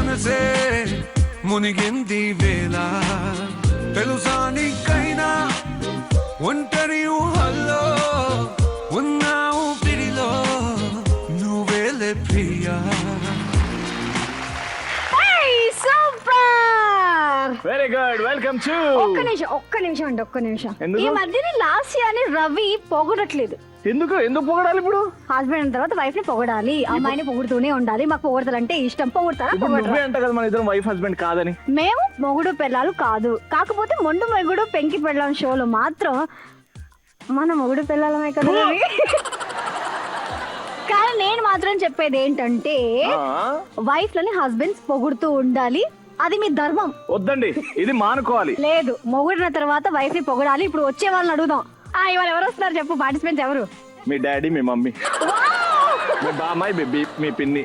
మనసే మునిగింది వేళ తెలుసా నీకైనా ఒంటరి ఊహల్లో ఉన్నావు పిడిలో నువ్వేలే Priya. Very good, welcome to. ఒక్క నిమిషం ఈ మధ్యన లాస్య అని రవి పొగడట్లేదు. ఎందుకు పొగడాలి? ఇప్పుడు హస్బెండ్ అయిన తర్వాత వైఫ్ ని పొగడాలి, అమ్మాయిని పొగుడుతూనే ఉండాలి. మాకు పొగడతలంటే ఇష్టం. పొగుడతారా? నువ్వే అంట కదా మన ఇద్దరం వైఫ్ హస్బెండ్ కాదని. మేము మొగుడు పెళ్ళాలు కాదు, కాకపోతే మొండు మొగుడు పెంకి పెళ్ళాం షోలో మాత్రం మన మొగుడు పెళ్ళాలమే కదా. కానీ నేను మాత్రం చెప్పేది ఏంటంటే వైఫ్ లని హస్బెండ్స్ పొగుడుతూ ఉండాలి, అది మీ ధర్మం. వద్దండి, ఇది మానుకోవాలి. లేదు, మొగుడిన తర్వాత వైఫ్ ని పొగడాలి. ఇప్పుడు వచ్చే వాళ్ళని అడుగుదాం. ఇవాళ ఎవరు వస్తున్నారు చెప్పు, పార్టిసిపెంట్స్ ఎవరు? మీ డాడీ, మీ మమ్మీ, మీ బామ్మాయి, బేబీ, మీ పిన్ని,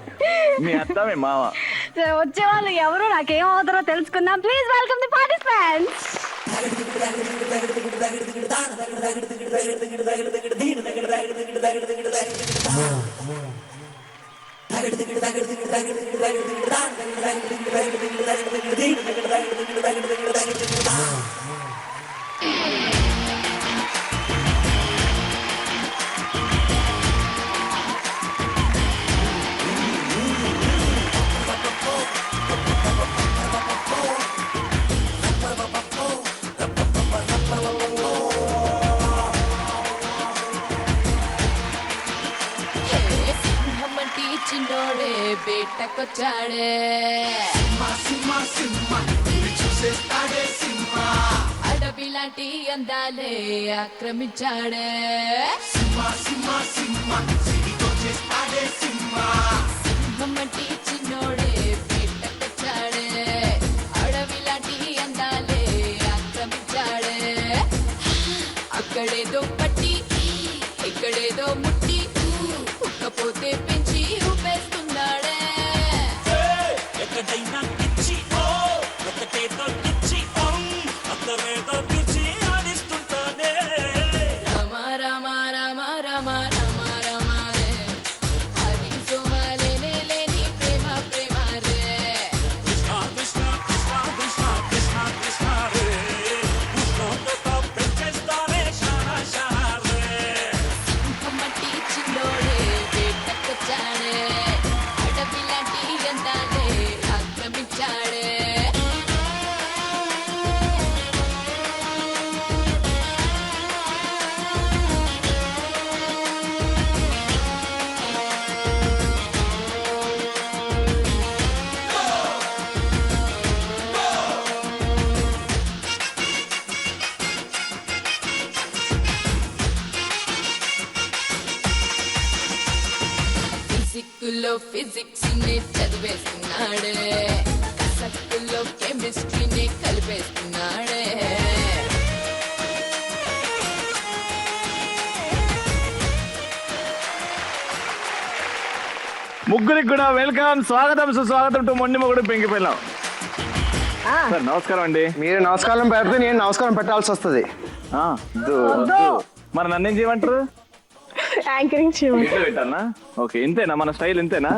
మీ అత్త, మీ మామ. వచ్చే వాళ్ళు ఎవరు, నాకేం అవుతారో తెలుసుకుందాం. Please welcome the participants. చిన్నోడే బేటకొచ్చాడే, అడవి లాంటి అందాలే ఆక్రమించాడే. సింహమంటి చిన్నోడే బేటకొచ్చాడే, అడవి లాంటి అందాలే ఆక్రమించాడే. అక్కడేదో పట్టి ఇక్కడేదో ముట్టి ఉక్కపోతే పెంచి ఊపేస్తున్నాడే. ఎక్కడైనా పిచ్చి ఒకటేదో పిచ్చి అక్కడేదో పిచ్చి ఆడిస్తుంటానే. రామ రామ రామ రామ రామ రామ రే, హరి సోమాలే లేని ప్రేమ ప్రేమ రే. కృష్ణ కృష్ణ కృష్ణ కృష్ణ కృష్ణ కృష్ణ రే, కృష్ణతో పెంచేస్తానే షానా షానా రే. సింహమట్టి చిన్నోడే బేటకొచ్చాడే, అడవి లాంటి అందాలే ఆక్రమించాడే. ఫిజిక్లో ఫిజిక్స్ ని చదివేస్తున్నాడే, కసక్కులో కెమిస్ట్రీని కలిపేస్తున్నాడే. ముగ్గురికి కూడా వెల్కమ్, స్వాగతం, సుస్వాగతం టు మొండి మొగుడు పెంకి పెళ్ళాం. సార్ నమస్కారం అండి. మీరు నమస్కారం పెడితే నేను నమస్కారం పెట్టాల్సి వస్తుంది. మరి నన్ను ఏం చేయమంటారు? యాంకరింగ్ పెట్టానా? ఓకే, ఇంతేనా మన స్టైల్? ఇంతేనా?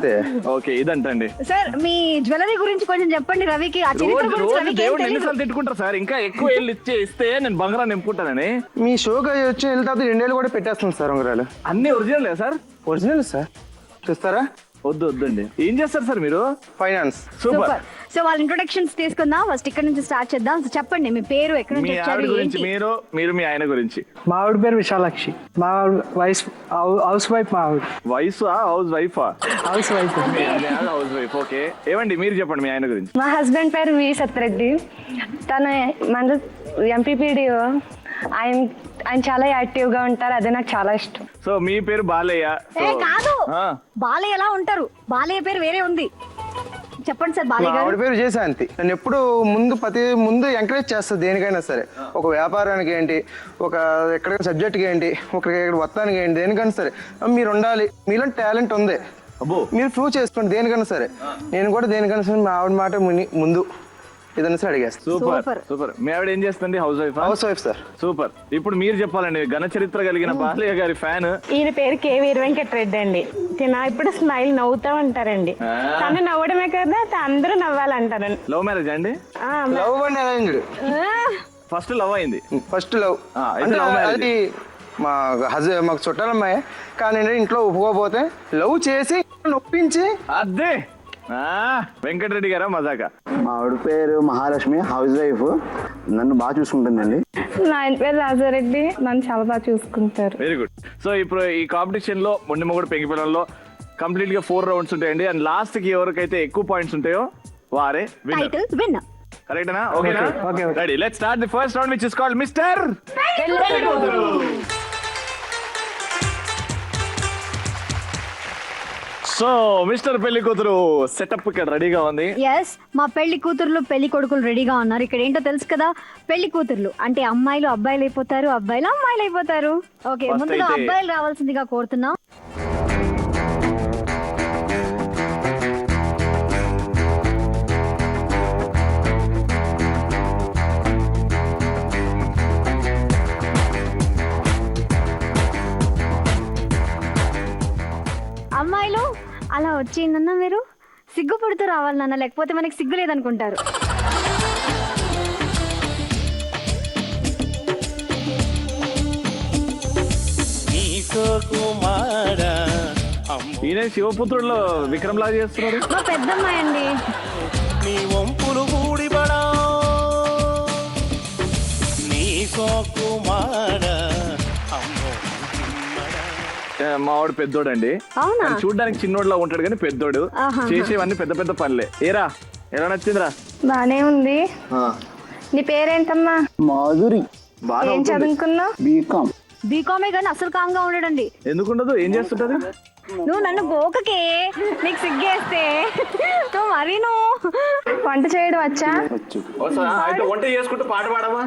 ఓకే, ఇదంటండి. సార్ మీ జ్యువెలరీ గురించి కొంచెం చెప్పండి రవికి. ఆ చరిత్ర గురించి రోజు రవికి ఏం దేవుడు తెలీదు. ఎన్నిసార్లు తిట్టుకుంటారు సార్? ఇంకా ఎక్కువ ఏళ్ళు ఇస్తే నేను బంగారం నింపుకుంటానని. మీ షోకి వచ్చి వెళ్ళిన తర్వాత 2 ఏళ్ళు కూడా పెట్టేస్తాను సార్ ఉంగరాలు. అన్ని ఒరిజినల్ సార్? ఒరిజినల్ సార్, చూస్తారా? వద్దండి. ఏం చేస్తారు సార్ మీరు? ఫైనాన్స్. సూపర్. సో వాళ్ళ ఇంట్రొడక్షన్స్ తీసుకుందాం. ఫస్ట్ ఇక్కడ నుంచి స్టార్ట్ చేద్దాం. సో చెప్పండి మీ పేరు, ఎక్కడ మీ నుంచి ఆవిడ వచ్చారు, గురించి, ఏంటి? మీరు మీ ఆయన గురించి. మా ఆవిడ పేరు విశాలాక్షి. మా హౌస్ వైఫ్. మా ఆవిడ వయసు house wife. House wife. House wife. Okay, ఏమండి మీరు చెప్పండి మీ ఆయన గురించి. మా హస్బెండ్ పేరు వి సత్యరెడ్డి. తను మన ఎంపీపీడీఓ. ఆయన చాలా యాక్టివ్ గా ఉంటారు, అదే నాకు చాలా ఇష్టం. సో మీ పేరు బాలయ్య. కాదు, బాలయ్య ఎలా ఉంటారు? బాలయ్య పేరు వేరే ఉంది, చెప్పండి సార్. బాలయ్య ఆవిడ గారు పేరు జయశాంతి. నన్ను ఎప్పుడు ముందు ఎంకరేజ్ చేస్తుంది దేనికైనా సరే. ఒక వ్యాపారానికి ఏంటి, ఒక ఎక్కడికైనా సబ్జెక్ట్కి ఏంటి, ఇక్కడ వస్తానికి ఏంటి, దేనికైనా సరే మీరు ఉండాలి, మీలో టాలెంట్ ఉంది, మీరు ప్రూవ్ చేసుకోండి దేనికైనా సరే. నేను కూడా దేనికైనా సరే మా ఆవిడ మాట ముందు ఏదైనా సరే అడిగేస్తాను. Super Super. సూపర్. మీ ఆవిడ ఏం చేస్తుంది? House wife. House wife sir. Super. ఇప్పుడు మీరు చెప్పాలండి, ఘన చరిత్ర కలిగిన బాలయ్య గారి ఫ్యాన్. ఈయన పేరు కే వీర వెంకటరెడ్డి అండి. తిన ఇప్పుడు స్మైల్ నవ్వుతా ఉంటారండి. తను నవ్వడమే కదా అందరూ నవ్వాలంటారండి. లవ్ మ్యారేజ్ అండి? Love and arranged. First love అయింది. First love. అయితే love marriage. అది మాకు చుట్టాలమ్మాయి కానీ ఇంట్లో ఒప్పుకోపోతే లవ్ చేసి నొప్పించి అదే వెంకటరెడ్డి గారా మజాక. మా ఆవిడ పేరు మహాలక్ష్మి, హౌస్ వైఫ్. నన్ను బాగా చూసుకుంటుందండి. నా ఆయన పేరు రాజారెడ్డి, నన్ను చాలా బాగా చూసుకుంటారు. Very good. సో ఇప్పుడు ఈ కాంపిటీషన్ లో మొండి మొగుడు పెంకి పిల్లల్లో కంప్లీట్ గా 4 రౌండ్స్ ఉంటాయండి. అండ్ లాస్ట్ కి ఎవరికైతే ఎక్కువ పాయింట్స్ ఉంటాయో వారే టైటిల్ విన్. కరెక్టేనా? ఓకేనా? Ready. Let's start the first round which is called mister so mister పెళ్లి కూతురు సెటప్ ఇక్కడ రెడీగా ఉంది. ఎస్, మా పెళ్లి కూతుర్లు పెళ్లి కొడుకులు రెడీగా ఉన్నారు. ఇక్కడ ఏంటో తెలుసు కదా, పెళ్లి కూతుర్లు అంటే అమ్మాయిలు అబ్బాయిలు అయిపోతారు, అబ్బాయిలు అమ్మాయిలు అయిపోతారు. ఓకే, First ముందుగా అయితే- అబ్బాయిలు రావాల్సిందిగా కోరుతున్నాం. అమ్మాయిలు అలా వచ్చిందన్న మీరు సిగ్గుపడుతూ రావాలి నాన్న, లేకపోతే మనకి సిగ్గు లేదనుకుంటారు. ఈయన శివపుత్రుల్లో విక్రమ్ లాగా చేస్తున్నాడు. మా పెద్దమ్మాయి అండి. నీ వంపులు కూడిబడా నీ సోకుమాడ అమ్మో మావాడు పెద్దోడు అండి. అవునా? కానీ చూడ్డానికి చిన్నోడులా ఉంటాడు కానీ పెద్దోడు. ఆహా. చేసేవన్నీ పెద్ద పెద్ద పనులే. ఏరా ఎలా నచ్చిందిరా? బానే ఉంది. నీ పేరేంటమ్మా? మాధురి. బాగా ఏం చదువుకున్నావు? బీకామ్. బీకామే కానీ అసలు కాంగా ఉండడండి. ఎందుకుండదు? ఏం చేస్తుంటది? నువ్వు నన్ను గోకకే, నీకు సిగ్గేస్తే నువ్వు మరీ వంట చేయడం వచ్చా? అయితే వంట చేసుకుంటూ పాట పాడవా?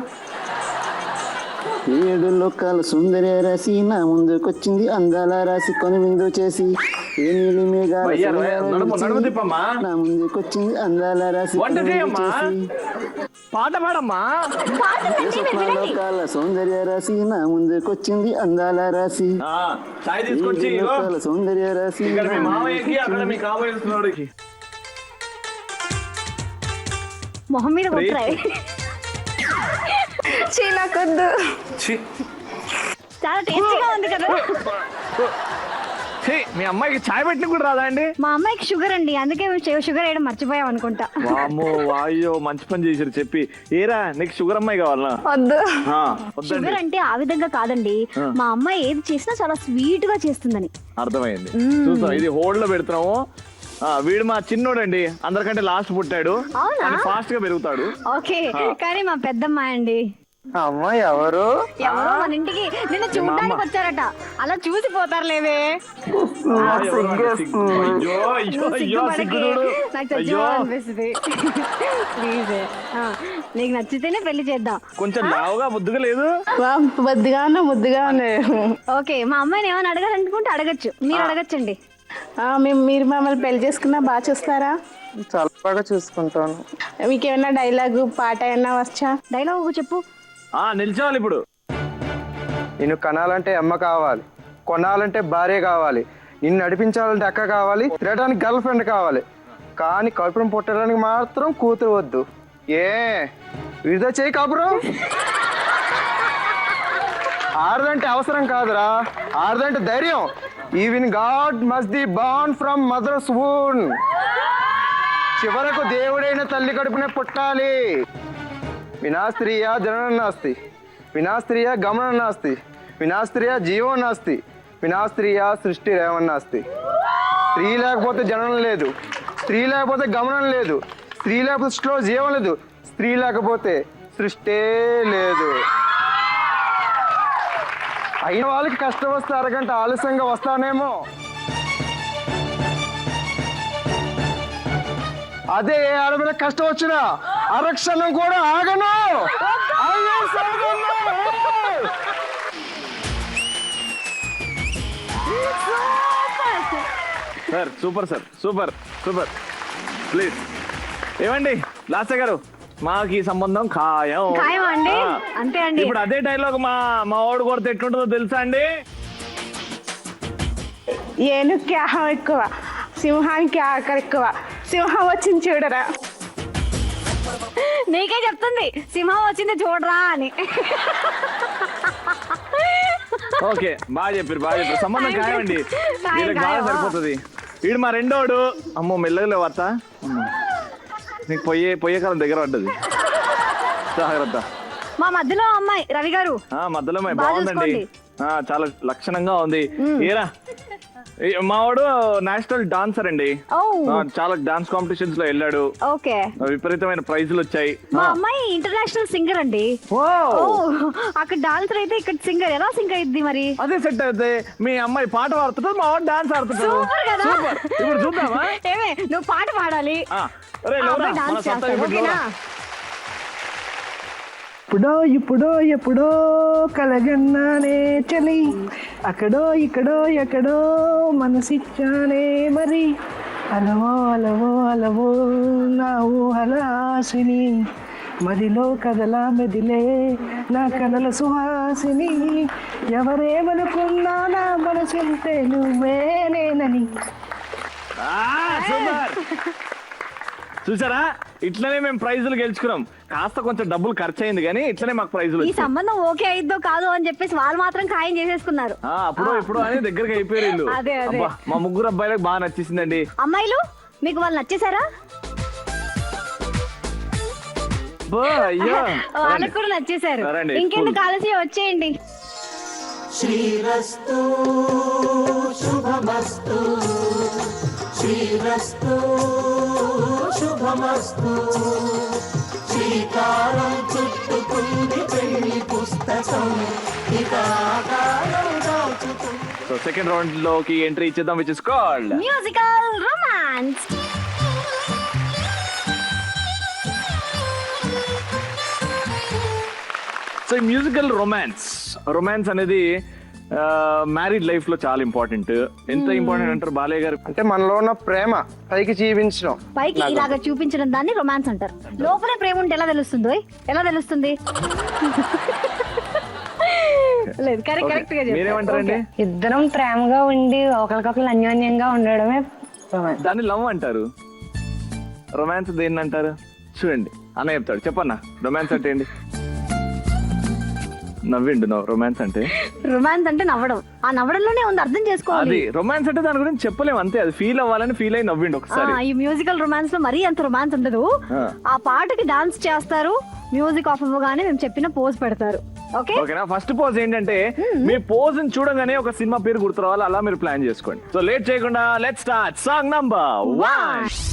7 లోకాల సుందరి రాసి నా ముందుకొచ్చింది, అందాల రాసి కొని విందు చేసి ఏ నీలి మేఘాల అయ్యా, సుందరి నడుము రాసి తిప్పమ్మా. నా ముందుకొచ్చింది, అందాల రాసి వంట కొని విందు చేయమ్మా, చేసి పాట పాడమ్మా. ఏ స్వప్న లోకాల సౌందర్య రాసి నా ముందుకొచ్చింది, అందాల రాసి చాయ్ తీసుకొచ్చి ఏ ఇగో. లోకాల సౌందర్య రాసి ఇక్కడ మీ నా మామయ్యకి అక్కడ మీ ముందుకొచ్చింది. కాబోయేస్తున్నాడికి మొహం మీద కొట్టరాయి. నాకొద్దు. చాలా టేస్టీగా ఉంది కదా. మీ అమ్మాయికి చాయ్ పెట్టిన కూడా రాదా అండి? మా అమ్మాయికి షుగర్ అండి, అందుకే మేము షుగర్ వేయడం మర్చిపోయాం అనుకుంటా. వామ్మో, వాయ్యో, మంచి పని చేశారు చెప్పి. ఏరా నీకు షుగర్ అమ్మాయి కావాలా? వద్దు. వద్దండి. షుగర్ అంటే ఆ విధంగా కాదండి, మా అమ్మాయి ఏది చేసినా చాలా స్వీట్ గా చేస్తుందని. అర్థమైంది. చూసాం, ఇది హోల్డ్ లో పెడుతున్నాము. వీడు మా చిన్నోడండి, అందరికంటే లాస్ట్ పుట్టాడు. అవునా? ఫాస్ట్ గా పెరుగుతాడు. ఓకే, కానీ మా పెద్దమ్మాయి అండి. అమ్మాయి ఎవరు? ఎవరో మన ఇంటికి నిన్న చూడడానికి వచ్చారట, అలా చూసి పోతారులేవే. అయ్యో, అయ్యో, నువ్వు అయ్యో, సిగ్గుపడకే, సిగ్గుడు. నాకు అయ్యో, చచ్చిపోవాలనిపిస్తుంది. ప్లీజ్, నీకు నచ్చితేనే పెళ్లి చేద్దాం. కొంచెం లావుగా ముద్దుగా లేదు. బొద్దుగానే ముద్దుగానే. ఓకే, మా అమ్మాయిని ఏమైనా అడగాలనుకుంటే అడగచ్చు, మీరు అడగచ్చండి. మీరు మమ్మల్ని పెళ్లి చేసుకున్నా బాగా చూస్తారా? చాలా బాగా చూసుకుంటాను. మీకు ఏమన్నా డైలాగు పాట ఏమన్నా వచ్చా? డైలాగ్ చెప్పు. నిల్చోవాలి ఇప్పుడు. నిన్ను కనాలంటే అమ్మ కావాలి, కొనాలంటే భార్య కావాలి, నిన్ను నడిపించాలంటే అక్క కావాలి, తిరగడానికి గర్ల్ ఫ్రెండ్ కావాలి, కానీ కడుపును పుట్టడానికి మాత్రం కూతురు వద్దు. ఏ విడుదల చేయి కాపురం. ఆడదంటే అవసరం కాదురా, ఆడదంటే ధైర్యం. Even God must be born from mother's womb. చివరకు దేవుడైన తల్లి కడుపునే పుట్టాలి. వినా స్త్రీయ జననం నాస్తి, వినా స్త్రీయ గమనం నాస్తి, వినా స్త్రీయ జీవం నాస్తి, వినా స్త్రీయ సృష్టి రేవన్నాస్తి. స్త్రీ లేకపోతే జననం లేదు, స్త్రీ లేకపోతే గమనం లేదు, స్త్రీ లేకపోతే సృష్టిలో జీవం లేదు, స్త్రీ లేకపోతే సృష్టే లేదు. అయిన వాళ్ళకి కష్టం వస్తే అరగంట ఆలస్యంగా వస్తానేమో, అదే ఏ ఆడపిల్ల కష్టం వచ్చినా అరక్షణం కూడా ఆగను. Sir super, sir super super. Please ఏమండి లాస్య గారు, మాకు ఈ సంబంధం ఖాయం. ఖాయం అండి. ఆ. అంతే అండి. ఇప్పుడు అదే డైలాగ్ మా వాడు కొడితే ఎట్లుంటుందో తెలుసా అండి? ఏనుగుకి ఆహం ఎక్కువ, సింహానికి ఆకలి ఎక్కువ. సింహం వచ్చింది చూడరా. నీకే చెప్తుంది సింహం వచ్చింది చూడరా అని. ఓకే, బాగా చెప్పారు. సంబంధం ఖాయం అండి. వీళ్ళకి బాగా ఖాయం. సరిపోతుంది. వీడు మా రెండోడు. అమ్మో మెల్లగలే వార్త. నీకు పొయ్యే కాలం దగ్గర పడ్డది, జాగ్రత్త. మా మధ్యలో అమ్మాయి రవి గారు. మధ్యలో అమ్మాయి బాగా బాగుందండి. చూసుకోండి. చాలా లక్షణంగా ఉంది. ఏరా మా వాడు నేషనల్ డాన్సర్ అండి. ఓ. చాలా డాన్స్ కాంపిటీషన్స్ లో వెళ్ళాడు. ఓకే. విపరీతమైన ప్రైజులు వచ్చాయి. మా అమ్మాయి ఇంటర్నేషనల్ సింగర్ అండి. ఓ, అక్కడ డాన్సర్ అయితే ఇక్కడ సింగర్. ఎలా సింగర్ అయింది మరి? అదే సెట్ అవుతాయి. మీ అమ్మాయి పాట పాడుతుంటారు, మా వాడు డాన్స్ ఆడుతుంటారు. సూపర్ కదా. సూపర్. ఇప్పుడు చూద్దామా? ఏమే నువ్వు పాట పాడాలి, ఒరేయ్, లేవురా, అబ్బాయి మన డాన్స్ సత్తా చేస్తాడు. ఇప్పుడు ఓకేనా? లేవురా. ఎప్పుడో కలగన్నానే చలి, అక్కడో ఇక్కడో ఎక్కడో మనసిచ్చానే మరి. అలవో నా ఊహలాసిని, మదిలో కదలా మెదిలే నా కలల సుహాసిని. ఎవరేమనుకున్నా నా మనసుంటే నువ్వేనేనని. సూపర్. చూసారా, ఇట్లనే మేము ప్రైజులు గెలుచుకున్నాం. కాస్త కొంచెం డబ్బులు ఖర్చు అయింది కానీ ఇట్లనే మాకు ప్రైజులు ఈ సంబంధం ఓకే అయిద్దో కాదో అని చెప్పేసి వాళ్ళు మాత్రం ఖాయం చేసేసుకున్నారు. అప్పుడు ఇప్పుడు అని దగ్గరకి అయిపోయారు వీళ్ళు. అదే. అబ్బా, మా ముగ్గురు అబ్బాయిలకు బాగా నచ్చేసిందండి. అమ్మాయిలు మీకు వాళ్ళు నచ్చేసారా? అయ్యో, వాళ్ళకు కూడా నచ్చేసారు. రండి, ఇంకెందుకు ఆలస్యం, వచ్చేయండి. శ్రీరస్తు శుభమస్తు, శ్రీరస్తు శుభమస్తు. శ్రీకారం చుట్టుకుంది పెళ్లి పుస్తకం, సో సెకండ్ రౌండ్ లోకి ఎంట్రీ ఇచ్చేద్దాం, which is called musical romance. So ఈ మ్యూజికల్ రొమాన్స్ అనేది మ్యారీడ్ లైఫ్ లో చాలా ఇంపార్టెంట్. ఎంత ఇంపార్టెంట్ అంటారు బాలయ్య గారు? అంటే మనలో ఉన్న ప్రేమ పైకి చూపించడం. పైకి ఇలాగ చూపించడం దాన్ని రొమాన్స్ అంటారు. లోపల ప్రేమ ఉంటే ఎలా తెలుస్తుందో? ఎలా తెలుస్తుంది? లేదు, కరెక్ట్ గా మీరేమంటారండి? ఇద్దరం ప్రేమగా ఉండి ఒకరికొకరు అన్యోన్యంగా ఉండడమే దాన్ని లవ్ అంటారు. రొమాన్స్ దేన్ని అంటారు? చూడండి, అన్న చెప్తాడు. చెప్పన్నా, రొమాన్స్ అంటే ఏంటి? నవ్విండు. రొమాన్స్ అంటే నవ్వడం. ఆ నవ్వడంలోనే ఉంది, అర్థం చేసుకోవాలి. అది రొమాన్స్ అంటే దాని గురించి చెప్పలేము, అంతే. అది ఫీల్ అవ్వాలని ఫీల్ అయి నవ్విండు ఒకసారి. ఈ మ్యూజికల్ రొమాన్స్ లో మరీ అంత రొమాన్స్ ఉండదు. ఆ పాటకి డాన్స్ చేస్తారు, మ్యూజిక్ ఆఫ్ అవ్వగానే మేము చెప్పిన పోజ్ పెడతారు. ఓకేనా? ఫస్ట్ పోజ్ ఏంటంటే మీ పోజ్ చూడగానే ఒక సినిమా పేరు గుర్తు రావాలి, అలా మీరు ప్లాన్ చేసుకోండి. సో లేట్ చేయకుండా let's start song number 1.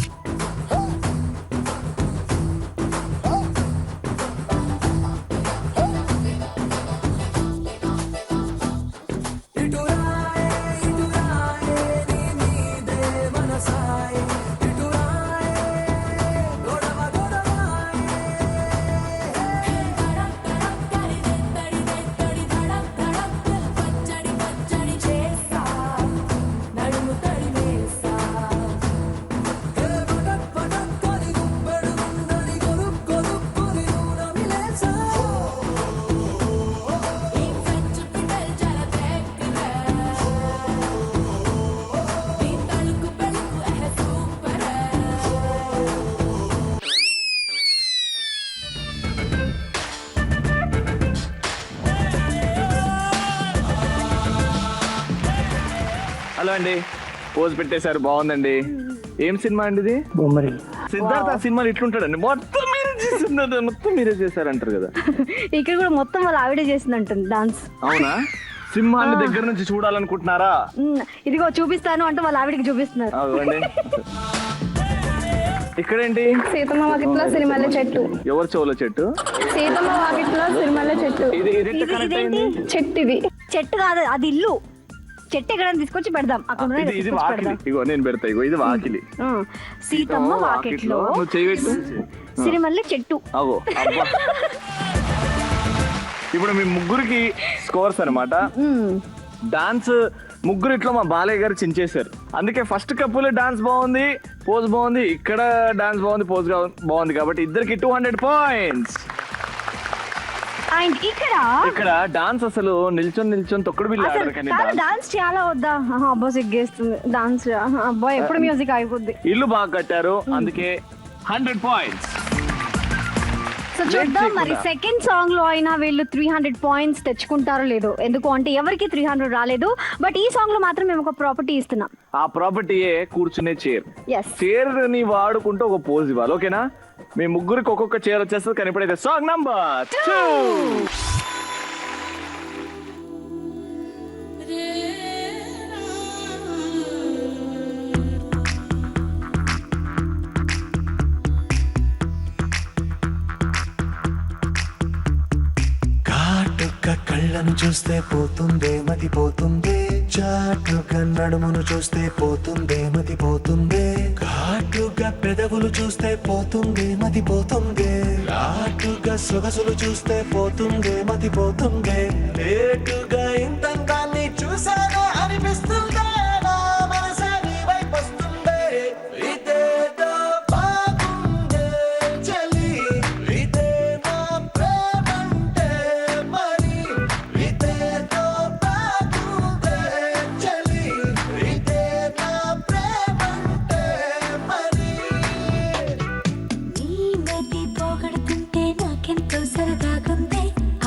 Hello అండి, పోజ్ పెట్టేశారు, బాగుందండి. ఏం సినిమా అండి ఇది? బొమ్మరి. సిద్ధార్థ ఆ సినిమాలు ఇట్లుంటాడండి, మొత్తం మీరే చేశారంటారు కదా. ఇక్కడ కూడా మొత్తం వాళ్ళ ఆవిడే చేసిందంటుంది డాన్స్. అవునా? సింహాన్ని దగ్గర నుంచి చూడాలనుకుంటున్నారా? ఇదిగో చూపిస్తాను అంటే వాళ్ళ ఆవిడకి చూపిస్తున్నారు. అవునండి. ఇక్కడేంటి? సీతమ్మ వాకిట్లో సిరిమల్ల చెట్టు. ఎవరు చెవుల చెట్టు? సీతమ్మ వాకిట్లో సిరిమల్ల చెట్టు. ఇది కనెక్ట్ అయింది. చెట్టు ఇది. చెట్టు కాదు, అది ఇల్లు. చెట్టు ఎక్కడ తీసుకొచ్చి పెడదాం అక్కడ. ఇది వాకిలి. ఇగో నేను పెడతా. ఇగో ఇది వాకిలి. సీతమ్మ వాకిట్లో నువ్వు చేయబెట్టు. సిరిమల్లి చెట్టు. అవో అబ్బా. ఇప్పుడు మీ ముగ్గురికి స్కోర్స్ అన్నమాట. డాన్స్ ముగ్గురిట్లో మా బాలయ్య గారు చించేశారు. అందుకే ఫస్ట్ కప్పులో డాన్స్ బాగుంది, పోజ్ బాగుంది, ఇక్కడ డాన్స్ బాగుంది, పోజ్ బాగుంది, కాబట్టి ఇద్దరికి 200 పాయింట్స్. అండ్ ఇక్కడ డాన్స్ అసలు నిల్చొని తొక్కుడు బిల్లు ఆడారు కానీ డాన్స్ చాలా వద్దా? అబ్బా సిగ్గేస్తుంది డాన్స్. అబ్బా ఎప్పుడు మ్యూజిక్ అయిపోద్ది. ఇల్లు బాగా కట్టారు, అందుకే 100 పాయింట్స్. సో చూద్దాం మరి సెకండ్ సాంగ్ లో అయినా వీళ్ళు 300 పాయింట్స్ తెచ్చుకుంటారో లేదో. ఎందుకు అంటే ఎవరికి 300 రాలేదు, బట్ ఈ సాంగ్ లో మాత్రం మేము ఒక ప్రాపర్టీ ఇస్తున్నాం. ఆ ప్రాపర్టీయే కూర్చునే చైర్. ఎస్, చైర్ ని వాడుకుంటూ ఒక పోజ్ ఇవ్వాలి. ఓకేనా? మీ ముగ్గురికి ఒక్కొక్క చైర్ వచ్చేస్తుంది. కానీ ఇప్పుడైతే సాంగ్ నంబర్ 2. కాటుక కళ్ళను చూస్తే పోతుందే మతి పోతుందే, చాటుగా నడుమును చూస్తే పోతుందే మతి పోతుందే, ఘాటుగా పెదవులు చూస్తే పోతుందే మతి పోతుందే, లాటుగా సొగసులు చూస్తే పోతుందే మతి పోతుందే, లేటుగా ఇంతంగాన్ని చూసానే అనిపిస్తుందే, నా మనసే నీ వైపు వస్తుందే, ఇదేదో బాగుందే చలి, ఇదే నా ప్రేమంటే మరి, ఇదేదో బాగుందే చలి, ఇదే నా ప్రేమంటే మరి. నీ నది పోగొడుతుంటే నాకెంతో సరదాగుంది,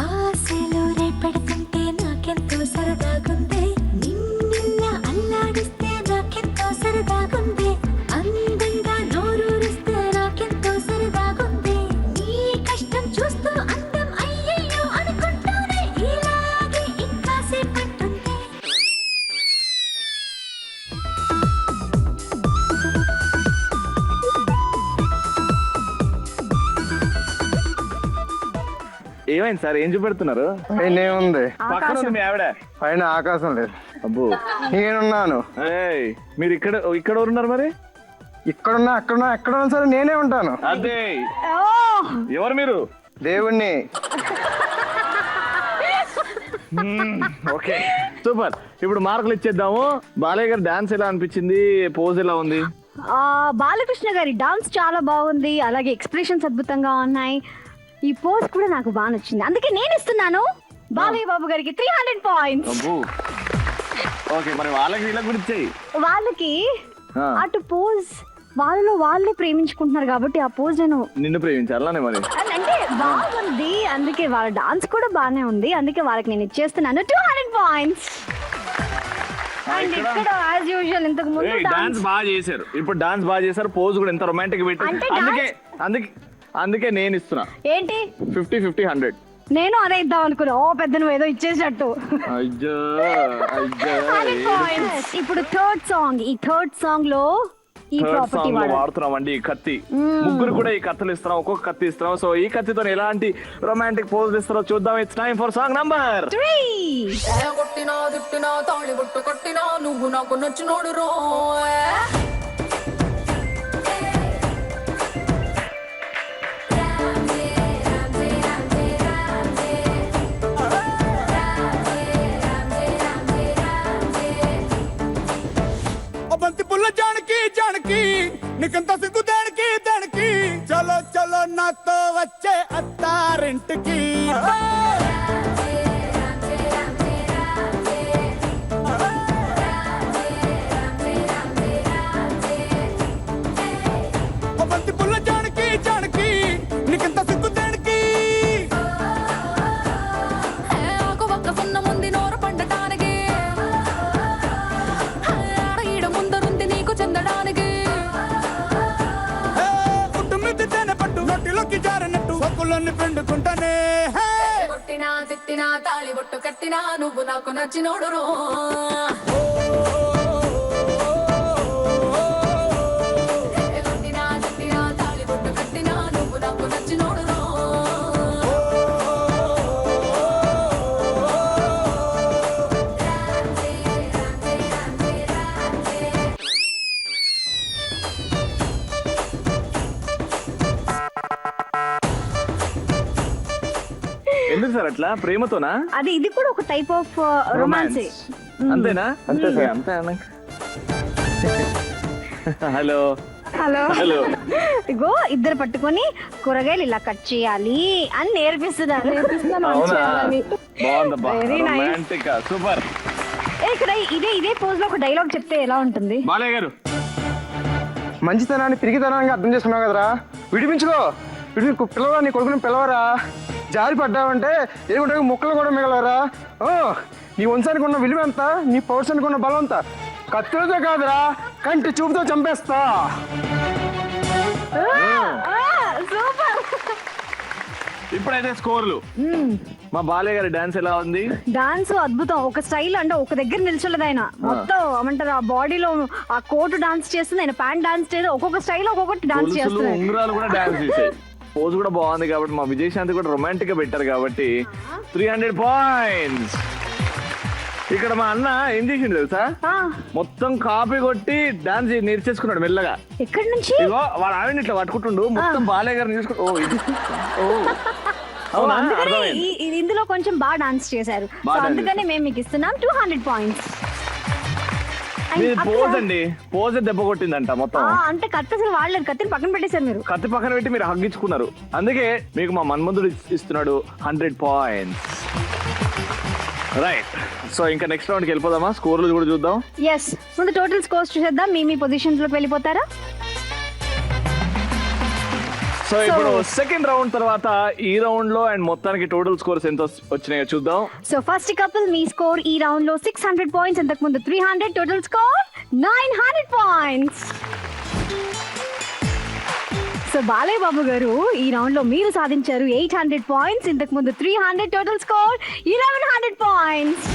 ఆశలు రేపెడుతుంటే నాకెంతో సరదాగుంది, నిన్నెల్లా అల్లాడిస్తే నాకెంతో సరదాగుంది, అందంగా నోరూరిస్తే నాకెంతో సరదాగుంది, నీ కష్టం చూస్తూ అందం అయ్యయ్యో అనుకుంటూనే ఇలాగే ఇంకా సేపట్టుంది. ఏమైంది సార్? ఏం చూపెడుతున్నారు? పైన ఏముంది? పక్కన ఉంది మీ ఆవిడ. పైన ఆకాశం లేదు. అబ్బో, నేనున్నాను. ఏయ్, మీరు ఇక్కడ ఉన్నారు మరి? ఇక్కడున్నా అక్కడున్నా ఎక్కడున్నా సరే నేనే ఉంటాను. అదే, ఎవరు మీరు? దేవుణ్ణి. Okay, super. ఇప్పుడు మార్కులు ఇచ్చేద్దాము. బాలయ్య గారు డాన్స్ ఎలా అనిపించింది? పోజ్ ఎలా ఉంది? బాలకృష్ణ గారి డాన్స్ చాలా బాగుంది, అలాగే ఎక్స్ప్రెషన్స్ అద్భుతంగా ఉన్నాయి. ఈ పోజ్ కూడా నాకు బాగా నచ్చింది, అందుకే నేను ఇస్తున్నాను బాలయ్య బాబు గారికి 300 పాయింట్స్. అబ్బో, ఓకే. మరి వాళ్ళకి వీళ్ళకి కూడా ఇచ్చేయి. వాళ్ళకి అటు పోజ్ వాళ్ళలో వాళ్ళే ప్రేమించుకుంటున్నారు కాబట్టి ఆ పోజ్ నేను నిన్ను ప్రేమించాలనే మరి. అంటే బాగుంది, అందుకే వాళ్ళ డాన్స్ కూడా బాగానే ఉంది, అందుకే వాళ్ళకి నేను ఇచ్చేస్తున్నాను 200 పాయింట్స్. అండ్ ఇక్కడ యాజ్ యూజువల్ ఇంతకు ముందు డాన్స్ బాగా చేశారు, ఇప్పుడు డాన్స్ బాగా చేశారు, పోజ్ కూడా ఎంత రొమాంటిక్ పెట్టి, అందుకే నేను ఇస్తున్నా. ఏంటి 50-50 100. నేను అదే ఇద్దాం అనుకున్నా. ఓ పెద్ద నువ్వు ఏదో ఇచ్చేసినట్టు. అయ్యో. ఇప్పుడు థర్డ్ సాంగ్ లో ఈ ప్రాపర్టీ వాడుతున్నామండి, ఈ కత్తి. ముగ్గురు కూడా ఈ కత్తులు ఇస్తున్నాం, ఒక్కొక్క కత్తి ఇస్తున్నాం. సో ఈ కత్తితో ఎలాంటి రొమాంటిక్ పోజ్ ఇస్తారో చూద్దాం. It's time for song number 3. కొట్టినా తిట్టినా తాళి బొట్టు కట్టినా నువ్వు నాకు నచ్చినోడు రో. బంతి పుల్ల జానకి జానకి నీకంత సిగ్గు దానికి దానికి, చలో చలో నాతో వచ్చే అత్తారింటికి. బంతి పుల్ల జానకి జానకి నీకంత సిగ్గు దానికి. ఒక ఒక్క సున్న ముందు నోరు పండటానికి, ఈడ ముందరుంది నీకు చెందడానికి. కుటుంబి తేనె పట్టు నోటిలోకి జారినట్టు సొక్కులన్నీ పిండుకుంటానే. కొట్టినా తిట్టినా తాళి బొట్టు కట్టినా నువ్వు నాకు నచ్చినోడు రో. కొట్టినా తిట్టినా తాళి బొట్టు కట్టినా నువ్వు నాకు నచ్చినోడు రో. ఎందుకు సార్ అట్లా? ప్రేమతోనా? అది ఇది కూడా ఒక టైప్ ఆఫ్ రొమాన్స్. అంతేనా? అంతే సార్. అంతే అన్న. Hello hello hello. ఇగో ఇద్దరు పట్టుకొని కూరగాయలు ఇలా కట్ చేయాలి అని నేర్పిస్తున్నారు. అవునా? బాగుందబ్బా, Very nice. Romantic, super. ఇక్కడ ఇదే పోజ్ లో ఒక డైలాగ్ చెప్తే ఎలా ఉంటుంది? బాలయ్య గారు, మంచితనాన్ని పిరిగితనానికి అర్థం చేసుకున్నావు కదరా, విడిపించుకో. పిల్లవరా, నీ కొడుకుని పిలవరా. జారి పడ్డావంటే ఏమిటో ముక్కలు కూడా మిగలరా. నీ వంశానికి ఉన్న విలువ ఎంత, నీ పౌరుషానికి ఉన్న బలం ఎంత. కత్తులతో కాదురా, కంటి చూపుతో చంపేస్తా. సూపర్. ఇప్పుడైతే స్కోర్లు. మా బాలయ్య గారి డాన్స్ ఎలా ఉంది? డాన్స్ అద్భుతం. ఒక స్టైల్ అంటే ఒక దగ్గర నిల్చోలేదు ఆయన, మొత్తం ఏమంటారు ఆ బాడీలో ఆ కోటు డాన్స్ చేస్తుంది, ఆయన ప్యాంట్ డాన్స్ చేస్తుంది, ఒక్కొక్క స్టైల్ ఒక్కొక్కటి డాన్స్ గొలుసులు, చేస్తుంది. ఉంగరాలు కూడా డాన్స్ చేశాయి. పోజ్ కూడా బాగుంది కాబట్టి మా విజయశాంతి కూడా రొమాంటిక్ గా పెట్టారు కాబట్టి 300 పాయింట్స్. ఇక్కడ మా అన్న ఏం చేసిండు తెలుసా, మొత్తం కాపీ కొట్టి డాన్స్ నేర్చేసుకున్నాడు మెల్లగా. ఎక్కడి నుంచి? ఇగో వాడు ఆవిడ ఇట్లా పట్టుకుంటుండు, మొత్తం బాలయ్య గారిని చూసుకుంటూ. ఓ ఇది, ఓ అవునా, అందుకని అర్థమైంది. ఇందులో కొంచెం బాగా డాన్స్ చేశారు. బాగా dance అందుకని మేము మీకు ఇస్తున్నాం 200 పాయింట్స్. మీది పోజ్ అండి, పోజ్ దెబ్బ కొట్టిందంట మొత్తం. అంటే కత్తి అసలు వాడలేదు, కత్తిని పక్కన పెట్టేశారు మీరు. కత్తి పక్కన పెట్టి మీరు హగ్గించుకున్నారు, అందుకే మీకు మా మన్మంతుడు ఇస్తున్నాడు 100 పాయింట్స్. రైట్, సో ఇంకా నెక్స్ట్ రౌండ్ కి వెళ్ళిపోదామా? స్కోర్లు కూడా చూద్దాం. ఎస్, ముందు టోటల్ స్కోర్స్ చూసేద్దాం. మీ పొజిషన్స్ లోకి వెళ్ళిపోతారా? సో ఇప్పుడు సెకండ్ రౌండ్ తర్వాత ఈ రౌండ్ లో అండ్ మొత్తానికి టోటల్ స్కోర్స్ ఎంత వచ్చినాయో చూద్దాం. సో ఫస్ట్ కపుల్ మీ స్కోర్ ఈ రౌండ్ లో 600 పాయింట్స్, ఇంతకు ముందు 300, total score 900 points. So Balayya Babu గారు ఈ రౌండ్ లో మీరు సాధించారు 800 పాయింట్స్, ఇంతకు ముందు 300, total score 1100 points.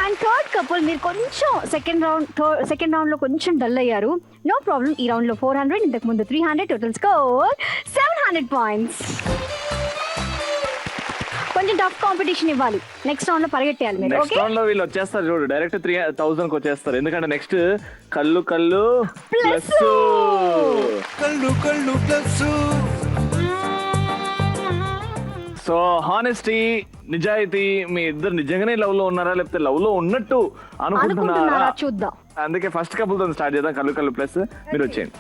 And third couple మీరు కొంచెం సెకండ్ రౌండ్ లో కొంచెం డల్ అయ్యారు. నో ప్రాబ్లం, ఈ రౌండ్ లో 400, ఇంతకు ముందు 300, టోటల్ స్కోర్ 700 పాయింట్స్. కొంచెం టఫ్ కాంపిటీషన్ ఇవ్వాలి, నెక్స్ట్ రౌండ్ లో పరిగెట్టాలి మీరు. నెక్స్ట్ రౌండ్ లో వీళ్ళు వచ్చేస్తారు చూడు, డైరెక్ట్ 3000 కి వచ్చేస్తారు. ఎందుకంటే నెక్స్ట్ కళ్ళు కళ్ళు ప్లస్. కళ్ళు కళ్ళు ప్లస్. సో హానెస్టీ, నిజాయితీ, మీ ఇద్దరు నిజంగానే లవ్ లో ఉన్నారా లేకపోతే లవ్ లో ఉన్నట్టు అనుకుంటున్నారా చూద్దాం. అందుకే ఫస్ట్ కపుల్ తో స్టార్ట్ చేద్దాం. కళ్ళు కళ్ళు ప్లస్, మీరు వచ్చేయండి.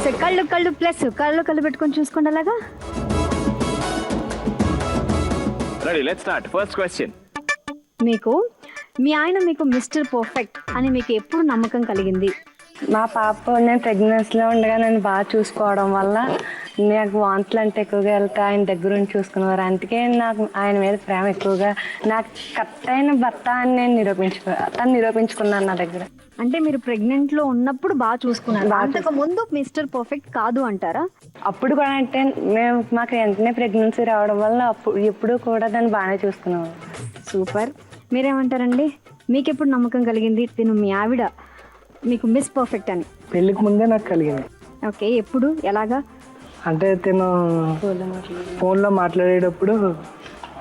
సో కళ్ళు కళ్ళు ప్లస్, కళ్ళు పెట్టుకొని చూసుకోండి అలాగా. Ready, let's start. First question. మీ ఆయన మీకు మిస్టర్ పర్ఫెక్ట్ అని మీకు ఎప్పుడు నమ్మకం కలిగింది? మా పాప నేను ప్రెగ్నెన్సీలో ఉండగా నన్ను బాగా చూసుకోవడం వల్ల నాకు వాంతులు అంటే ఎక్కువగా వెళ్తే ఆయన దగ్గర ఉండి చూసుకునేవారు. అందుకే నాకు ఆయన మీద ప్రేమ ఎక్కువగా. నాకు కరెక్ట్ అయిన భర్త అని నేను నిరూపించుకున్నాను నా దగ్గర. అంటే మీరు ప్రెగ్నెంట్ లో ఉన్నప్పుడు బాగా చూసుకున్నారు, అంతకు ముందు మిస్టర్ పర్ఫెక్ట్ కాదు అంటారా? అప్పుడు కూడా అంటే మాకు వెంటనే ప్రెగ్నెన్సీ రావడం వల్ల ఎప్పుడు కూడా దాన్ని బాగానే చూసుకునేవారు. సూపర్. మీరేమంటారండి? మీకు ఎప్పుడు నమ్మకం కలిగింది తిను మీ ఆవిడ మీకు మిస్ పర్ఫెక్ట్ అని? పెళ్ళికి ముందే నాకు కలిగింది. ఓకే, ఎప్పుడు, ఎలాగా? అంటే తను ఫోన్లో మాట్లాడేటప్పుడు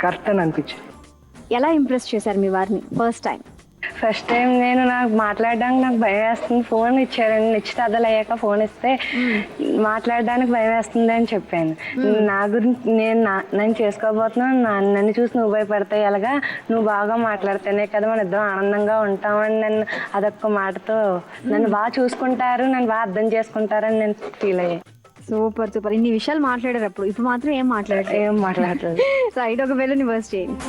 కరెక్ట్ అని అనిపించింది. ఎలా ఇంప్రెస్ చేశారు మీ వారిని ఫస్ట్ టైం నాకు మాట్లాడడానికి నాకు భయం వేస్తుంది. ఫోన్ ఇచ్చారండి, నిశ్చితార్థాలు అయ్యాక ఫోన్ ఇస్తే మాట్లాడడానికి భయం వేస్తుంది అని చెప్పాను. నా గురించి నేను చేసుకోబోతున్నాను, నన్ను చూసి నువ్వు భయపడతాయి, ఎలాగా నువ్వు బాగా మాట్లాడితేనే కదా మన ఇద్దరం ఆనందంగా ఉంటామని నన్ను అదొక్క మాటతో నన్ను బాగా చూసుకుంటారు, నన్ను బాగా అర్థం చేసుకుంటారని నేను ఫీల్ అయ్యాను. Super super. ఇన్ని విషయాలు మాట్లాడారు అప్పుడు, ఇప్పుడు మాత్రం ఏం మాట్లాడలేదు. రైట్, ఒక బెలూన్ రివర్స్ చేయండి.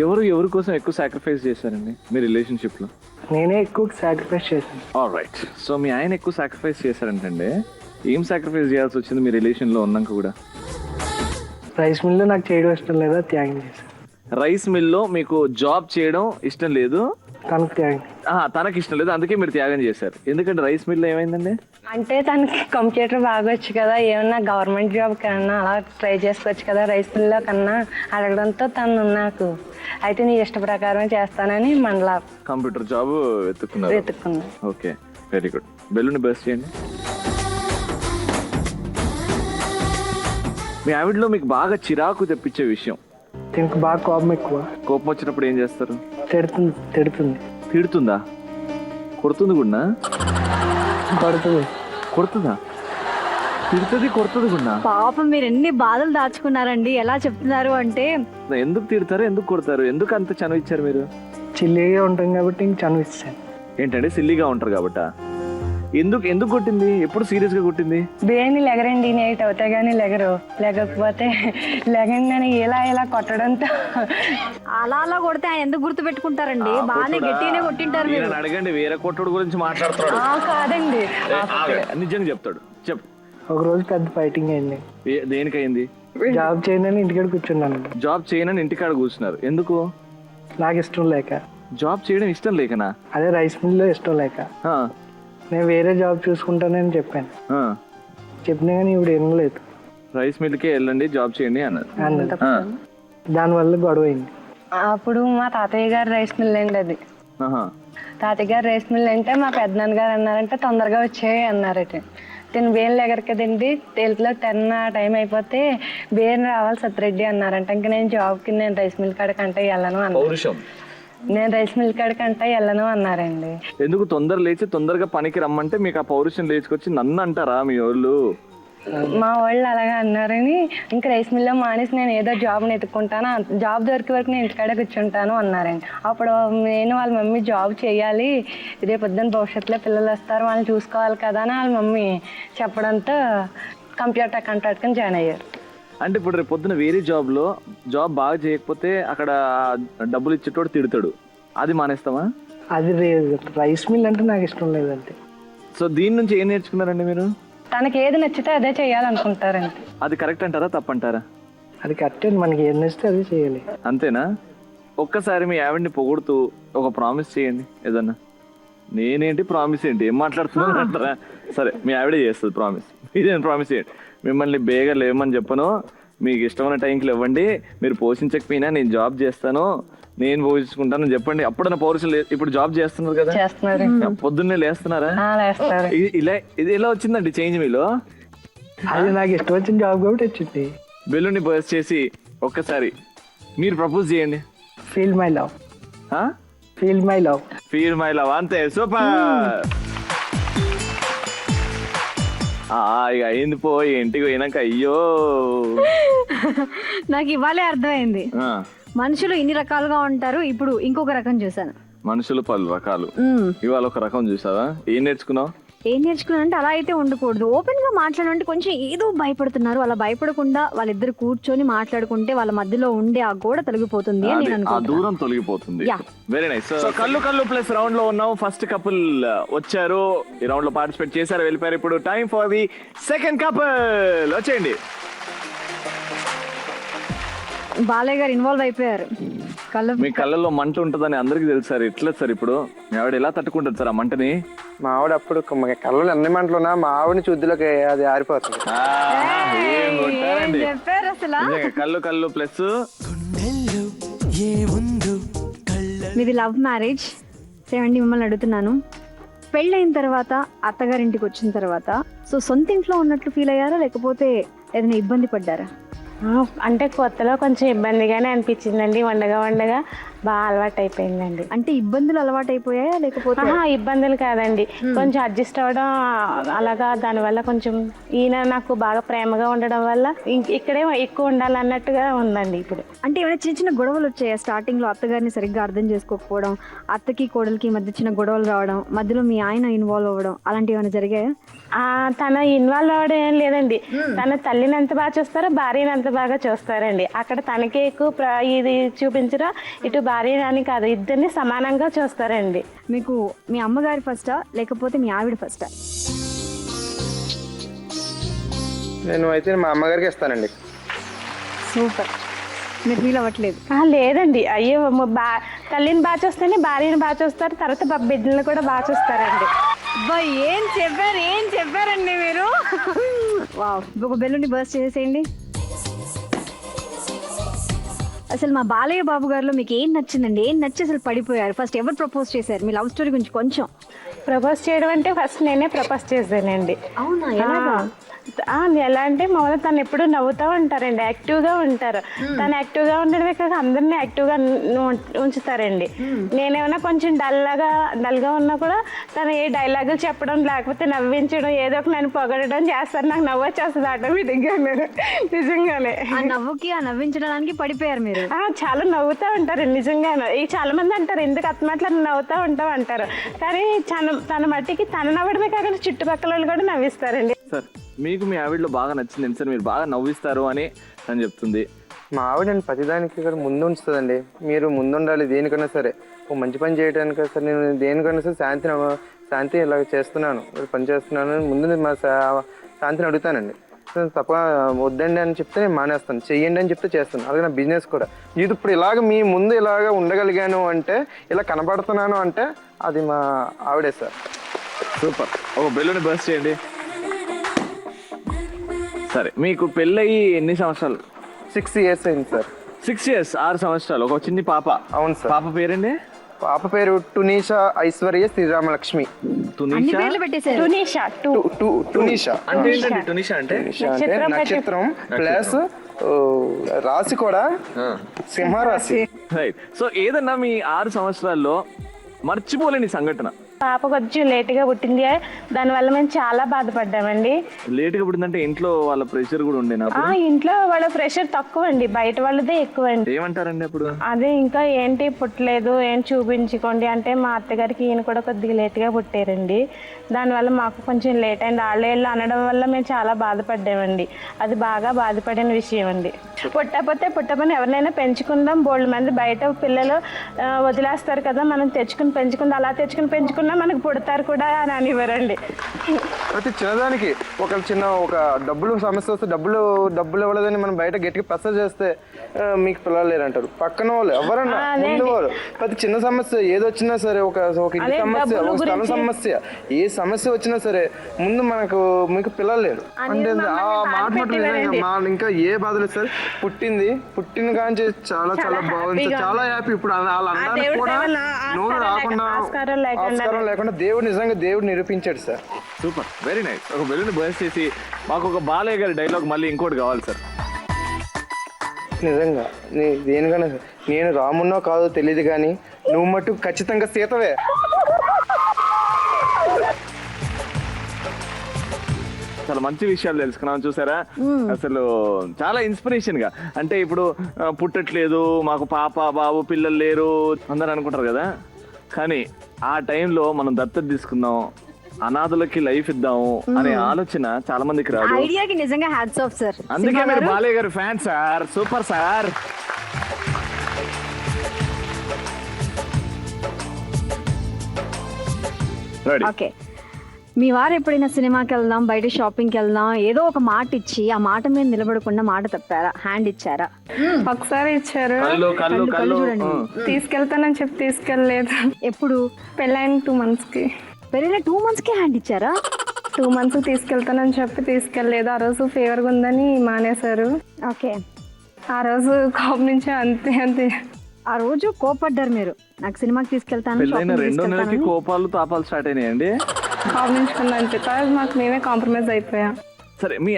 ఎవరి కోసం ఎక్కువ సాక్రిఫైస్ చేశారండి మీ రిలేషన్షిప్ లో? నేనే ఎక్కువ సాక్రిఫైస్ చేశాను. ఆల్రైట్, సో మీ ఆయన ఎక్కువ సాక్రిఫైస్ చేశారంటే ఏం సాక్రిఫైస్ చేయాల్సి వచ్చింది మీ రిలేషన్ లో ఉన్నాక కూడా? రైస్ మిల్లో నాకు చేయడం ఇష్టం లేదా, త్యాగం చేశాను. రైస్ మిల్లో మీకు జాబ్ చేయడం ఇష్టం లేదు, తనకి ఇష్టం లేదు, అందుకే మీరు త్యాగం చేశారు. ఎందుకంటే రైస్ మిల్ ఏమైందండి? అంటే తనకి కంప్యూటర్ బాగొచ్చు కదా, ఏమన్నా గవర్నమెంట్ జాబ్ కన్నా అలా ట్రై చేసుకోవచ్చు కదా రైస్ మిల్లో కన్నా అడగడంతో తను నాకు అయితే నీ ఇష్ట ప్రకారం చేస్తానని మళ్ళా కంప్యూటర్ జాబ్ వెతుక్కున్నా. Okay, very good. Balloon burst చేయండి. మీ ఆవిడలో మీకు బాగా చిరాకు తెప్పించే విషయం? దీనికి బాగా కోపం ఎక్కువ. కోపం వచ్చినప్పుడు ఏం చేస్తారు? తిడుతుందా? కొడుతుంది కూడా? కొడుతుందా? తిడుతుంది కొడుతుంది కూడా. పాపం మీరు ఎన్ని బాధలు దాచుకున్నారండి. ఎలా చెప్తున్నారు అంటే ఎందుకు తిడతారు, ఎందుకు కొడతారు, ఎందుకు అంత చనువు ఇచ్చారు మీరు? చిల్లీగా ఉంటాం కాబట్టి ఇంక చనువు ఇస్తాను. ఏంటంటే సిల్లీగా ఉంటారు కాబట్ట. ఎందుకు కొట్టింది? ఎప్పుడు సీరియస్ గా కొట్టింది? దేని లెగరండి, నైట్ అవుతే గానీ లెగరు, లేకపోతే లెగంగానే ఇలా కొట్టడంతో. అలా కొడితే ఆయన ఎందుకు గుర్తు పెట్టుకుంటారండి? బాగానే గట్టిగానే కొట్టింటారు మీరు. అడగండి, వేరే కొట్టుడు గురించి మాట్లాడుతున్నాడు. కాదండి, నిజంగా చెప్తాడు. చెప్పు. ఒక రోజు పెద్ద ఫైటింగ్ అయింది. దేనికైంది? జాబ్ చేయనని ఇంటికాడ కూర్చున్నాను. జాబ్ చేయనని ఇంటికాడ కూర్చున్నారు. ఎందుకు? నాకు ఇష్టం లేక. జాబ్ చేయడం ఇష్టం లేకనా? అదే రైస్ మిల్లో ఇష్టం లేక. నేను వేరే జాబ్ చూసుకుంటానని చెప్పాను. చెప్పినా కానీ ఇప్పుడు వినలేదు. రైస్ మిల్కే వెళ్ళండి, జాబ్ చేయండి అన్నది. దానివల్ల గొడవ అయింది. అప్పుడు మా తాతయ్య గారు రైస్ మిల్ అండి అది. తాతయ్య గారు రైస్ మిల్ అంటే మా పెద్దనాన్న గారు అన్నారంటే తొందరగా వచ్చాయి అన్నారట. తిని బేన్ ఎగరు కదండి, తెలుగులో 10 టైం అయిపోతే బేన్ రావాలి సత్రెడ్డి అన్నారంట. ఇంకా నేను జాబ్కి నేను రైస్ మిల్ కాడికి అంటే వెళ్ళను అన్నారు. నేను రైస్ మిల్ కాడికి అంటే వెళ్ళను అన్నారండి. ఎందుకు? తొందర లేచి తొందరగా పనికి రమ్మంటే మీకు ఆ పౌరుషం లేచుకొచ్చి నన్ను అంటారా మీ వాళ్ళు? మా వాళ్ళు అలాగా అన్నారని ఇంకా రైస్ మిల్లో మానేసి నేను ఏదో జాబ్ని ఎత్తుకుంటాను, జాబ్ దొరికే వరకు నేను ఇంటికాడే కూర్చుంటాను అన్నారండి. అప్పుడు నేను వాళ్ళ మమ్మీ జాబ్ చేయాలి, రేపు పొద్దున్న భవిష్యత్తులో పిల్లలు వస్తారు వాళ్ళని చూసుకోవాలి కదా అని వాళ్ళ మమ్మీ చెప్పడంతో కంప్యూటర్ కాంట్రాక్ట్కి జాయిన్ అయ్యారు. అంటే ఇప్పుడు రేపు పొద్దున వేరే జాబ్ బాగా చేయకపోతే అక్కడ డబ్బులు ఇచ్చేటోడు తిడతాడు, అది మానేస్తామా? అది రైస్ మిల్ అంటే నాకు ఇష్టం లేదంటే. సో దీని నుంచి ఏం నేర్చుకున్నారండి మీరు? తనకి ఏది నచ్చితే అదే చేయాలనుకుంటారండి. అది కరెక్ట్ అంటారా, తప్పంటారా? అది కరెక్ట్, మనకి ఏం నచ్చితే అదే చేయాలి. అంతేనా? ఒక్కసారి మీ ఆవిడ్ని పొగుడుతూ ఒక ప్రామిస్ చేయండి ఏదన్నా. నేనేంటి ప్రామిస్ ఏంటి, ఏం మాట్లాడుతున్నాను అంటారా? సరే, మీ ఆవిడే చేస్తుంది ప్రామిస్, మీరేం ప్రామిస్ చేయండి. మిమ్మల్ని బేగా లేవమని చెప్పను, మీకు ఇష్టమైన టైంకి ఇవ్వండి, మీరు పోషించకపోయినా నేను జాబ్ చేస్తాను, నేను పోషించుకుంటాను చెప్పండి. అప్పుడు నా పౌరుషం ఇప్పుడు జాబ్ చేస్తున్నారు కదా, పొద్దున్నే లేస్తున్నారా? ఇది ఎలా వచ్చిందండి చేంజ్ మీలో? అది నాకు ఇష్టం వచ్చిన జాబ్ కాబట్టి వచ్చింది. బెలూన్ని బర్స్ట్ చేసి ఒక్కసారి మీరు ప్రపోజ్ చేయండి. Feel my love. Feel my love. Feel my love, అంతే. సూపర్. ఇక అయింది పోయి ఇంటికి పోయినాక అయ్యో. నాకు ఇవాళే అర్థమైంది, మనుషులు ఇన్ని రకాలుగా ఉంటారు. ఇప్పుడు ఇంకొక రకం చూసాను. మనుషులు పలు రకాలు, ఇవాళ ఒక రకం చూసావా? ఏం నేర్చుకున్నావు? ఏం నేర్చుకున్నా అంటే అలా అయితే ఉండకూడదు, ఓపెన్ గా మాట్లాడంటే. కొంచెం ఏదో భయపడుతున్నారు, అలా భయపడకుండా వాళ్ళిద్దరు కూర్చొని మాట్లాడుకుంటే వాళ్ళ మధ్యలో ఉండే ఆ గోడ తొలగిపోతుంది అని నేను అనుకుంటున్నాను. దూరం తొలగిపోతుంది. Very nice. సో కళ్ళు ప్లస్ రౌండ్ లో ఉన్నాం. ఫస్ట్ కపుల్ వచ్చారు, ఈ రౌండ్ లో పార్టిసిపేట్ చేశారు, వెళ్ళిపోయారు. ఇప్పుడు time for the second couple. వచ్చేయండి. బాలయ్య గారు ఇన్వాల్వ్ అయిపోయారు. మీ కళ్ళల్లో మంట ఉంటుందని అందరికి తెలుసు సార్. ఎట్లా సార్ ఇప్పుడు మీ ఆవిడ ఎలా తట్టుకుంటుంది సార్ ఆ మంటని? మా ఆవిడ అప్పుడు కళ్ళలో అన్ని మంటలున్నా మా ఆవిడని చూద్దులోకి అది ఆరిపోతుంది. కళ్ళు ప్లస్. మీది లవ్ మ్యారేజ్. సేవండి, మిమ్మల్ని అడుగుతున్నాను, పెళ్ళైన తర్వాత అత్తగారింటికి వచ్చిన తర్వాత సో సొంత ఇంట్లో ఉన్నట్లు ఫీల్ అయ్యారా, లేకపోతే ఏదైనా ఇబ్బంది పడ్డారా? అంటే కొత్తలో కొంచెం ఇబ్బందిగానే అనిపించిందండి, వండగా బాగా అలవాటు అయిపోయిందండి. అంటే ఇబ్బందులు అలవాటు అయిపోయాయా, లేకపోతే? ఇబ్బందులు కాదండి, కొంచెం అడ్జస్ట్ అవ్వడం అలాగా. దానివల్ల కొంచెం ఈయన నాకు బాగా ప్రేమగా ఉండడం వల్ల ఇక్కడే ఎక్కువ ఉండాలన్నట్టుగా ఉందండి ఇప్పుడు. అంటే ఏమైనా చిన్న చిన్న గొడవలు వచ్చాయా స్టార్టింగ్ లో? అత్తగారిని సరిగ్గా అర్థం చేసుకోకపోవడం, అత్తకి కోడలికి మధ్య చిన్న గొడవలు రావడం, మధ్యలో మీ ఆయన ఇన్వాల్వ్ అవ్వడం, అలాంటివి ఏమైనా జరిగాయా? తన ఇన్వాల్వ్ అవ్వడం ఏం లేదండి. తన తల్లిని ఎంత బాగా చూస్తారో భార్యని ఎంత బాగా చూస్తారండి. అక్కడ తనకే ఎక్కువ ఇది చూపించరా, ఇటు భార్య అని కాదు, ఇద్దరిని సమానంగా చూస్తారండి. మీకు మీ అమ్మగారి ఫస్టా, లేకపోతే మీ ఆవిడ ఫస్టా? నేను అయితే మా అమ్మగారికి ఇస్తానండి. సూపర్. మీరు ఫీల్ అవ్వట్లేదు? లేదండి, అయ్యో తల్లిని బాగా చూస్తేనే భార్యని బాగా చూస్తారు, తర్వాత బిడ్డలను కూడా బాగా చూస్తారండి. ఏం చెప్పారండి మీరు. వావ్. ఒక బెలూన్ని బర్స్ట్ చేసేయండి. అసలు మా బాలయ్య బాబు గారిలో మీకు ఏం నచ్చిందండి? ఏం నచ్చి అసలు పడిపోయారు? ఫస్ట్ ఎవరు ప్రపోజ్ చేశారు? మీ లవ్ స్టోరీ గురించి కొంచెం. ప్రపోజ్ చేయడం అంటే ఫస్ట్ నేనే ప్రపోజ్ చేశానండి. అవునా? ఎలాగా? ఎలా అంటే మామూలుగా తను ఎప్పుడు నవ్వుతూ ఉంటారండి, యాక్టివ్గా ఉంటారు. తను యాక్టివ్గా ఉండడమే కాక అందరినీ యాక్టివ్గా ఉంచుతారండి. నేనేమైనా కొంచెం డల్గా ఉన్నా కూడా తను ఏ డైలాగులు చెప్పడం లేకపోతే నవ్వించడం ఏదో ఒక నన్ను పొగడడం చేస్తారు. నాకు నవ్వు వచ్చేస్తుంది ఆటోమేటిక్గా. నిజంగానే ఆ నవ్వుకి ఆ నవ్వించడానికి పడిపోయారు మీరు. చాలా నవ్వుతూ ఉంటారు నిజంగానే. ఈ చాలా మంది అంటారు ఎందుకు అత్తమాట్లా నవ్వుతూ ఉంటావు అంటారు, కానీ తన మట్టికి తను నవ్వడమే కాకుండా చుట్టుపక్కల వాళ్ళు కూడా నవ్విస్తారండి. సార్ మీకు మీ ఆవిడలో బాగా నచ్చింది సార్, మీరు బాగా నవ్విస్తారు అని అని చెప్తుంది. మా ఆవిడ నేను ప్రతిదానికి ఇక్కడ ముందు ఉంచుతుందండి. మీరు ముందుండాలి దేనికైనా సరే. ఒక మంచి పని చేయడానికి సరే నేను దేనికైనా సరే శాంతి ఇలా చేస్తున్నాను, పని చేస్తున్నాను ముందు మా శాంతిని అడుగుతానండి. తప్ప వద్దండి అని చెప్తే నేను మానేస్తాను, చెయ్యండి అని చెప్తే చేస్తాను. అలాగే నా బిజినెస్ కూడా. ఇది ఇప్పుడు ఇలాగ మీ ముందు ఇలాగ ఉండగలిగాను అంటే, ఇలా కనబడుతున్నాను అంటే అది మా ఆవిడే సార్. సూపర్. ఒక బెలూన్ బర్స్ట్ చేయండి. సరే మీకు పెళ్ళయి ఎన్ని సంవత్సరాలు? 6 years అయింది సార్. 6 years, 6 సంవత్సరాలు. ఒక చిన్ని పాప. అవును సార్. పాప పేరండి? పాప పేరు టునీషా ఐశ్వర్య శ్రీరామలక్ష్మి. అన్ని పేర్లు పెట్టేశారు. టునీషా అంటే ఏంటండి టునీషా అంటే? అంటే నక్షత్రం ప్లస్ రాశి కూడా సింహరాశి. రైట్. సో ఏదన్నా మీ 6 సంవత్సరాల్లో మర్చిపోలేని సంఘటన? పాప కొంచెం లేట్గా పుట్టింది, దానివల్ల మేము చాలా బాధపడ్డామండి. లేట్గా పుట్టిందంటే ఇంట్లో వాళ్ళ ప్రెషర్ కూడా ఉండేనా? ఇంట్లో వాళ్ళ ప్రెషర్ తక్కువ అండి, బయట వాళ్ళదే ఎక్కువ అండి. ఏమంటారండి అప్పుడు? అదే ఇంకా ఏంటి పుట్టలేదు ఏం చూపించుకోండి అంటే మా అత్తగారికి ఈయన కూడా కొద్దిగా లేట్గా పుట్టారండి. దానివల్ల మాకు కొంచెం లేట్ అయింది. ఆళ్ళేళ్ళు అనడం వల్ల మేము చాలా బాధపడ్డామండి. అది బాగా బాధపడిన విషయం అండి. పుట్టపని ఎవరినైనా పెంచుకుందాం, బోల్డ్ మంది బయట పిల్లలు వదిలేస్తారు కదా, మనం పెంచుకుందాం, అలా పెంచుకున్నా మనకు పుడతారు కూడా అని అనివ్వరండి. ప్రతి చిన్నదానికి ఒక డబ్బులు సమస్య వస్తే డబ్బులు ఇవ్వలేదని మనం బయట గట్టిగా ప్రెషర్ చేస్తే మీకు పిల్లలు లేరంటారు. పక్కన వాళ్ళు ఎవరన్నా ముందు వాళ్ళు ప్రతి చిన్న సమస్య ఏదొచ్చినా సరే, ఒక ఇంటి సమస్య, ఒక స్థలం సమస్య, ఏ సమస్య వచ్చినా సరే ముందు మీకు పిల్లలు లేరు అంటే ఇంకా ఏ బాధలు సరే పుట్టిన కాంచి చాలా చాలా బాగుంది, చాలా హ్యాపీ. ఇప్పుడు వాళ్ళందరికీ కూడా నోరు రాకుండా ఆస్కారం లేకుండా నిజంగా దేవుడు నిరూపించాడు సార్. Super, very nice. ఒక బెలూన్ బర్స్ట్ చేసి మాకు ఒక బాలయ్య గారి డైలాగ్ మళ్ళీ ఇంకోటి కావాలి సార్. నిజంగా దేనికన్నా నేను రామున్నో కాదో తెలియదు కానీ నువ్వు మట్టు ఖచ్చితంగా సీతవే. చాలా మంచి విషయాలు తెలుసుకున్నాం చూసారా. అసలు చాలా ఇన్స్పిరేషన్ గా. అంటే ఇప్పుడు పుట్టట్లేదు, మాకు పాప బాబు పిల్లలు లేరు అందరు అనుకుంటారు కదా, కానీ ఆ టైంలో మనం దత్తత తీసుకుందాం, అనాథులకి లైఫ్ ఇద్దాము అనే ఆలోచన చాలా మందికి రాదు. ఐడియాకి నిజంగా హ్యాట్స్ ఆఫ్ సార్. అందుకే మీరు బాలయ్య గారి fan sir. Super sir. Okay, మీ వారు ఎప్పుడైనా సినిమాకి వెళ్దాం, బయట షాపింగ్కి వెళ్దాం, ఏదో ఒక మాట ఇచ్చి ఆ మాట మీద నిలబడకుండా మాట తప్పారా? హ్యాండ్ ఇచ్చారా? ఒకసారి ఇచ్చారు, చూడండి. తీసుకెళ్తానని చెప్పి తీసుకెళ్ళలేదు. ఎప్పుడు? పెళ్ళైన 2 months కి. పెళ్ళైన 2 months కి హ్యాండ్ ఇచ్చారా? 2 months తీసుకెళ్తానని చెప్పి తీసుకెళ్ళలేదు. ఆ రోజు ఫీవర్గా ఉందని మానేశారు. ఓకే, ఆ రోజు కోపం నుంచి అంతే. ఆ రోజు కోపడ్డారు మీరు, నాకు సినిమాకి తీసుకెళ్తాను. 2 నెలలకి కోపాలు తాపాలు స్టార్ట్ అయినాయండి. కోపం నుంచి అంతే, తర్వాత మాకు మేమే కాంప్రమైజ్ అయిపోయాం. సరే, మీ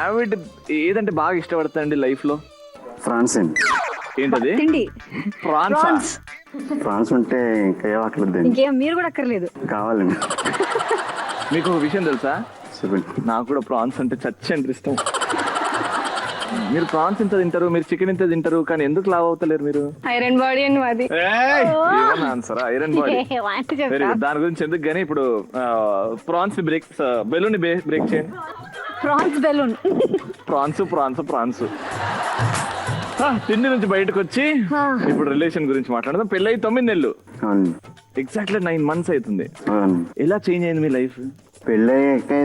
ఆవిడ ఏదంటే బాగా ఇష్టపడుతుందండి లైఫ్ లో? ఫ్రాన్స్ అండి. ఏంటది? తిండి. ఫ్రాన్స్ ఉంటే ఇంకా ఏమక్కర్లేదు, ఇంకేం మీరు కూడా అక్కర్లేదు, కావాలండి. మీకు ఒక విషయం తెలుసా? నాకు కూడా ప్రాన్స్ అంటే చచ్చంటే ఇష్టం. మీరు ప్రాన్స్ ఇంత తింటారు, మీరు చికెన్ ఇంత తింటారు, కానీ ఎందుకు లావ్ అవుతలేరు మీరు? ఐరన్ బాడీ అని మాది. Answer iron body. దాని గురించి ఎందుకు, కానీ ఇప్పుడు ప్రాన్స్ బెలూన్ బ్రేక్ చేయండి. Prawns balloon. ప్రాన్స్ తిండి నుంచి బయటకు వచ్చి ఇప్పుడు రిలేషన్ గురించి మాట్లాడదాం. పెళ్ళి 9 నెలలు, ఎగ్జాక్ట్లీ 9 months అవుతుంది. ఎలా చేంజ్ అయింది మీ లైఫ్? పెళ్ళైతే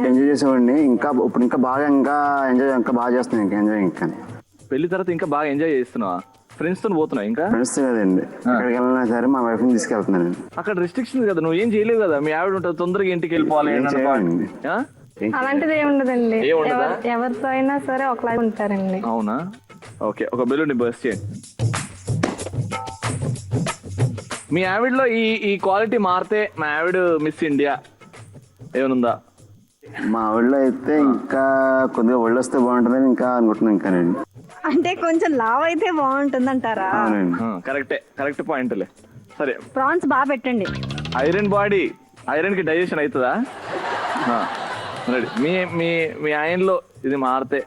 ఎంజాయ్ చేసేవాడిని, ఇప్పుడు ఇంకా బాగా చేస్తున్నాను. ఇంకా పెళ్లి తర్వాత ఇంకా బాగా ఎంజాయ్ చేస్తున్నావా? ఫ్రెండ్స్ తో పోతున్నావు? ఇంకా ఫ్రెండ్స్ కదండి, ఎక్కడికి వెళ్ళినా సరే మా వైఫ్ ని తీసుకెళ్తున్నాను. అక్కడ రెస్ట్రిక్షన్స్ కదా, నువ్వు ఏం చేయలేవు కదా. మీ ఆవిడ ఉంటుంది, తొందరగా ఇంటికి వెళ్ళిపోవాలి. అలాంటిది ఏముండదండి. ఏముండదా? ఎవరితో అయినా సరే ఒకలాగా ఉంటారండి. అవునా? ఓకే, ఒక బెలూన్ బర్స్ట్ చేయండి. మీ ఆవిడలో ఈ క్వాలిటీ మారితే మా ఆవిడ మిస్ ఇండియా ఏమనుందా? మా ఊళ్ళో అయితే ఇంకా కొద్దిగా ఒళ్ళు వస్తే బాగుంటుందని ఇంకా అనుకుంటున్నాను. ఇంకా నేను అంటే కొంచెం లావ్ అయితే బాగుంటుంది అంటారా? అవునండి. కరెక్ట్ పాయింట్లే. సరే, ప్రాన్స్ బాగా పెట్టండి. ఐరన్ బాడీ, ఐరన్ కి డైజెషన్ అవుతుందా? రెడీ. మీ ఆయనలో ఇది మారితే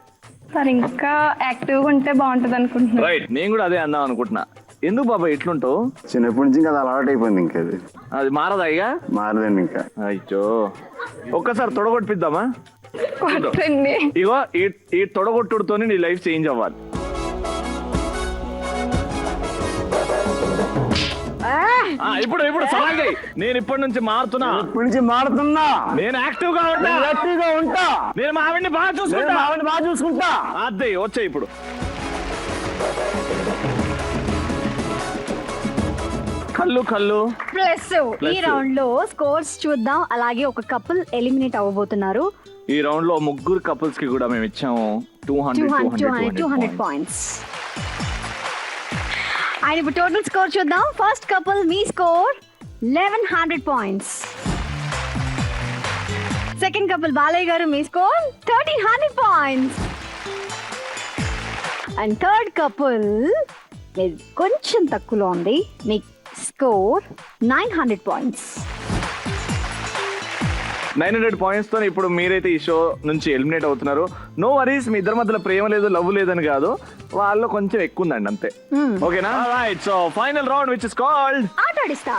సార్ ఇంకా యాక్టివ్గా ఉంటే బాగుంటుంది అనుకుంటున్నాను. రైట్, నేను కూడా అదే అందాం అనుకుంటున్నా. ఎందుకు బాబా ఇట్లుంటావు? చిన్నప్పటి నుంచి ఇంకా అది అలవాటు అయిపోయింది. ఇంకా అది మారదా ఇక? మారదండి ఇంకా. అయ్యో, ఒక్కసారి తొడగొట్టిద్దామా? కొట్టండి. ఇగో ఈ తొడగొట్టుడుతోనే నీ లైఫ్ చేంజ్ అవ్వాలి. ఇప్పుడు సలాగే నేను ఇప్పటి నుంచి మారుతున్నా. నేను యాక్టివ్ గా ఉంటా. నేను మా ఆవిడ్ని బాగా చూసుకుంటా. అదే వచ్చే ఇప్పుడు కళ్ళు ప్లస్ ఈ రౌండ్ లో స్కోర్స్ చూద్దాం. అలాగే ఒక కపుల్ ఎలిమినేట్ అవ్వబోతున్నారు. ఈ రౌండ్ లో 3 కపుల్స్ కి కూడా మేము ఇచ్చాము 200 పాయింట్స్. అండ్ ఇప్పుడు టోటల్ స్కోర్ చూద్దాం. ఫస్ట్ కపుల్ మీ score 1100 points. Second couple Balayya గారు మీ score 1300 points. And third couple కొంచెం తక్కువలో ఉంది, మీ స్కోర్ 900 పాయింట్స్. 900 పాయింట్స్ తో ఇప్పుడు మీరైతే ఈ షో నుంచి ఎలిమినేట్ అవుతున్నారు. నో వరీస్, మీ ఇద్దరి మధ్యలో ప్రేమ లేదు, లవ్ లేదని కాదు, వాళ్ళు కొంచెం ఎక్కువ ఉందండి అంతే. ఓకేనా? Right, so final round which is called Atadista.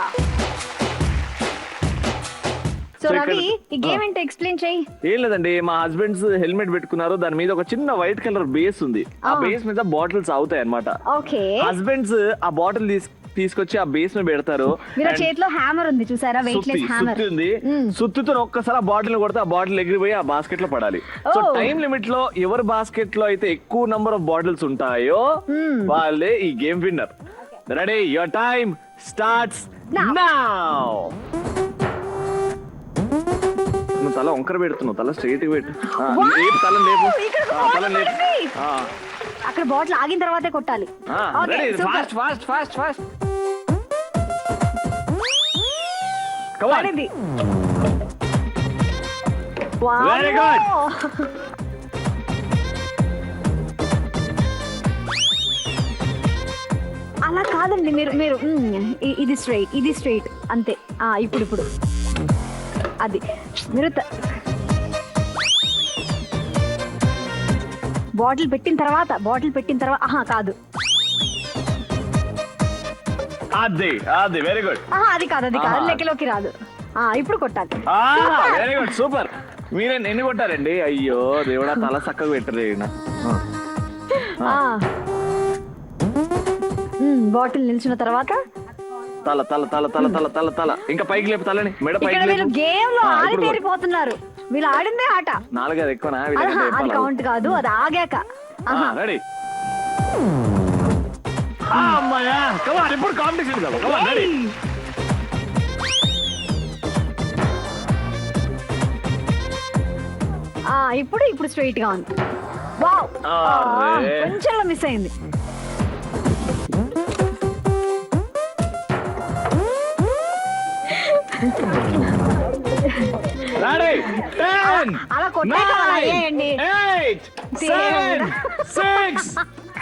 So Ravi, ఈ గేమ్ ఏంటో ఎక్స్ప్లెయిన్ చేయి. ఏం లేదండి, మా హస్బెండ్స్ హెల్మెట్ పెట్టుకున్నారు, దాని మీద ఒక చిన్న వైట్ కలర్ బేస్ ఉంది. ఆ బేస్ మీద బాటిల్స్ అవుతాయి అన్నమాట. ఓకే, హస్బెండ్స్ ఆ బాటిల్ తీసుకొచ్చి ఆ బేస్ మీద పెడతారు. వీళ్ళ చేతిలో హ్యామర్ ఉంది చూసారా, వెయిట్లెస్ హ్యామర్ ఉంది. సుత్తితో ఒక్కసారి ఆ బాటిల్ కొడితే ఆ బాటిల్ ఎగిరిపోయి ఆ బాస్కెట్ లో పడాలి. సో టైం లిమిట్ లో ఎవరి బాస్కెట్ లో అయితే ఎక్కువ నంబర్ ఆఫ్ బాటిల్స్ ఉంటాయో వాళ్ళే ఈ game winner. Ready, your time starts now. నువ్వు తల వంకర పెడుతున్నావు, తల స్ట్రైట్ పెట్టు. తల లేపు. అక్కడ బాటిల్ ఆగిన తర్వాతే కొట్టాలి. Fast fast fast fast. Very good. అలా కాదండి, మీరు ఇది స్ట్రైట్ అంతే. ఇప్పుడు అది మీరు బాటిల్ పెట్టిన తర్వాత కాదు, అది వెరీ గుడ్. అది కాదు లెక్కలోకి రాదు. ఇప్పుడు కొట్టాలి. Very good, super. మీరే ఎన్ని కొట్టారండి? అయ్యో దేవుడా, తల చక్కగా పెట్టలేదు. బాటిల్ నిల్చిన తర్వాత తల తల తల తల తల తల తల ఇంకా పైకి లేపు తలని, మెడ పైకి లేపు. గేమ్ లో ఆడిపోతున్నారు. వీళ్ళు ఆడిందే ఆట. 4 ఎక్కువనా? అది కౌంట్ కాదు, అది ఆగాక. రెడీ, అమ్మాయా, కమాన్, ఇప్పుడు కాంపిటీషన్ కదా. కమాన్, రెడీ. ఇప్పుడు స్ట్రైట్ గా ఉంది. వావ్, కొంచెం మిస్ అయింది. Ready? 10, అలా కొట్టేయండి. 8, 7, 6,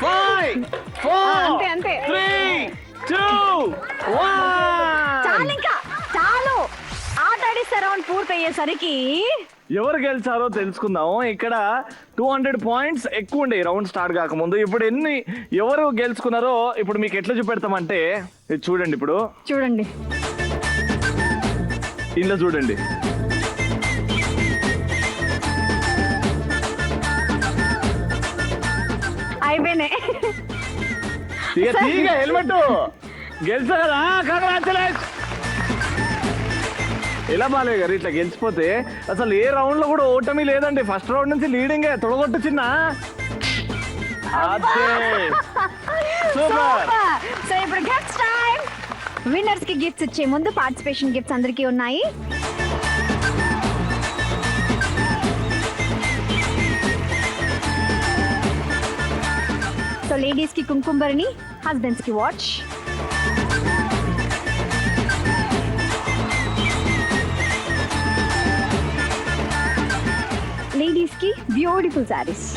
5, 4, అంతే 3, 2, 1. చాలు. ఆట ఆడిస్తే రౌండ్ పూర్తి అయ్యేసరికి ఎవరు గెలిచారో తెలుసుకుందాం. ఇక్కడ 200 పాయింట్స్ ఎక్కువ ఉండే రౌండ్ స్టార్ట్ కాకముందు. ఇప్పుడు ఎవరు గెలుచుకున్నారో ఇప్పుడు మీకు ఎట్లా చూపెడతామంటే, ఇది చూడండి. ఇప్పుడు చూడండి, ఇలా చూడండి. అయిపోయినాయి. తీగ హెల్మెట్ గెలిచా కదా, కంగ్రాచులేట్. ఎలా బాలయ్య గారు ఇట్లా గెలిచిపోతే అసలు ఏ రౌండ్ లో కూడా ఓటమి లేదండి. ఫస్ట్ రౌండ్ నుంచి లీడింగే, తొడగొట్టు చిన్న. సో ఇప్పుడు గిఫ్ట్స్ టైం. విన్నర్స్ కి గిఫ్ట్స్ ఇచ్చే ముందు పార్టిసిపేషన్ గిఫ్ట్స్ అందరికీ ఉన్నాయి. లేడీస్ కి కుంకుమని, హస్బెండ్స్ కి వాచ్. లేడీస్ కి బ్యూటిఫుల్ సారీస్.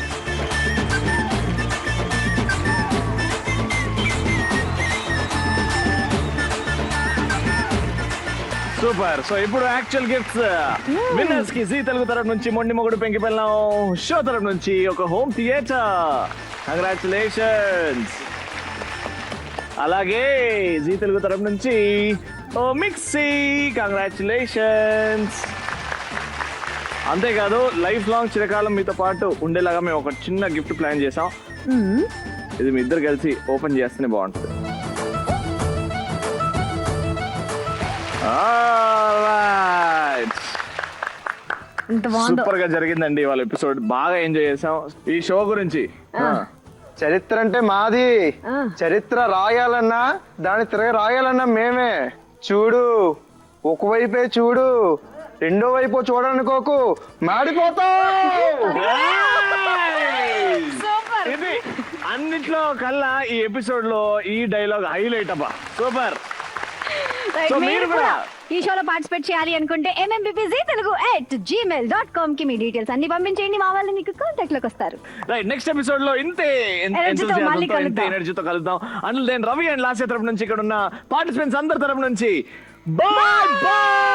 సూపర్. సో ఇప్పుడు యాక్చువల్ గిఫ్ట్స్ విన్నర్స్ కి జీ తెలుగు తరపు నుంచి మొండి మొగుడు పెంకి పెళ్ళం షో తరపు నుంచి ఒక హోమ్ థియేటర్. కంగ్రాచులేషన్స్. అలాగే జీ తెలుగు తరపు నుంచి ఓ మిక్సీ. కంగ్రాచులేషన్స్. అంతేకాదు లైఫ్ లాంగ్ చిరకాలం మీతో పాటు ఉండేలాగా మేము ఒక చిన్న గిఫ్ట్ ప్లాన్ చేసాం. ఇది మీ ఇద్దరు కలిసి ఓపెన్ చేస్తేనే బాగుంటుంది. సూపర్ గా జరిగిందండి వాళ్ళ ఎపిసోడ్. బాగా ఎంజాయ్ చేసాం. ఈ షో గురించి చరిత్ర అంటే మాది. చరిత్ర రాయాలన్నా దాన్ని తిరగ రాయాలన్నా మేమే. చూడు, ఒకవైపే చూడు, రెండో వైపు చూడనుకోకు, మాడిపోతావు. ఇది అన్నిట్లో కల్లా ఈ ఎపిసోడ్ లో ఈ డైలాగ్ హైలైట్ అబ్బా. సూపర్. సో మీరు కూడా ఈ షోలో పార్టిసిపేట్ చేయాలి అనుకుంటే mmppztelugu@gmail.com కి మీ డీటెయిల్స్ అన్ని పంపించేయండి. మా వాళ్ళు మీకు కాంటాక్ట్ లోకి వస్తారు. రైట్, నెక్స్ట్ ఎపిసోడ్ లో ఇంతే ఎనర్జీతో కలుద్దాం. అందులో నేను రవి అండ్ లాస్య తరపు నుంచి ఇక్కడ ఉన్న పార్టిసిపెంట్స్ అందరి తరపు నుంచి బాయ్ బాయ్.